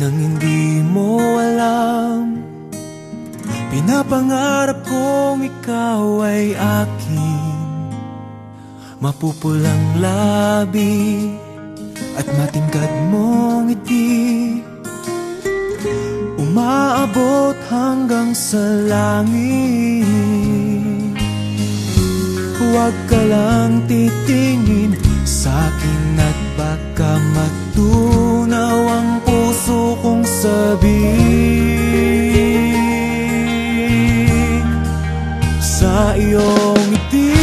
nang hindi mo alam. Pinapangarap kong ikaw ay akin, mapupulang labi at matingkad mong ngiti, umaabot hanggang sa langit. Huwag ka lang titingin sa'kin at baka matunaw ang puso kong sabihin. Sa iyong ngiti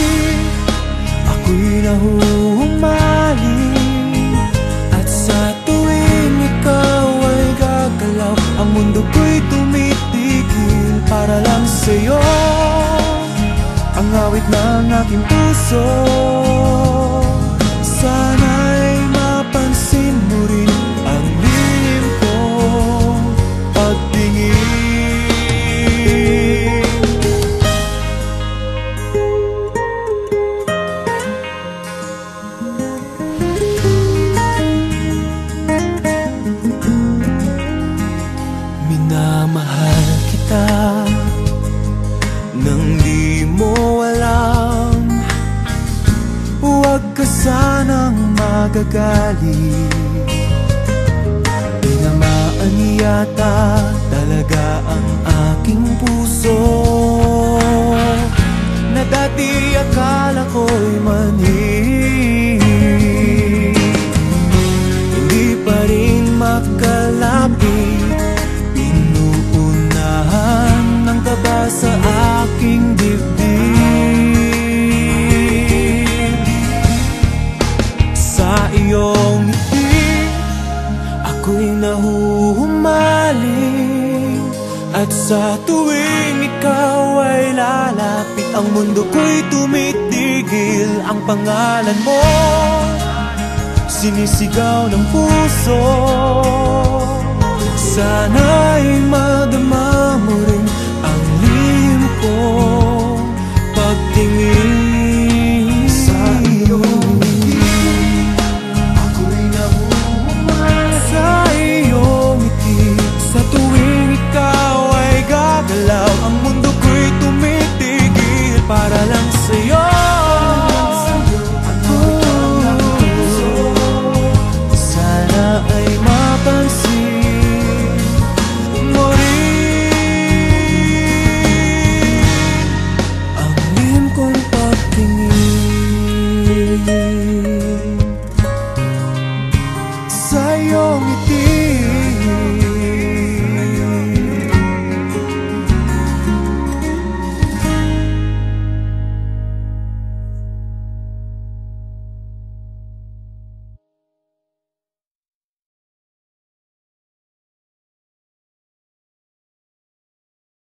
ako'y nahuhumaling, at sa tuwing ikaw ay gagalaw, ang mundo ko'y tumitigil para lang sa'yo. Ang awit ng aking puso, sana'y mapansin mo rin ang lihim kong pagtingin. Minamahal kita nang di mo alam. Huwag ka sanang magagalit, tinamaan yata talaga ang aking puso, na dati akala ko'y manhid. Hindi pa rin makalapit, inuunahan ng kaba sa aking dibdib. Sa iyong ngiti ako'y nahuhumaling, at sa tuwing ikaw ay lalapit, ang mundo ko'y tumitigil. Ang pangalan mo sinisigaw ng puso, sana'y madama mo rin ang lihim ko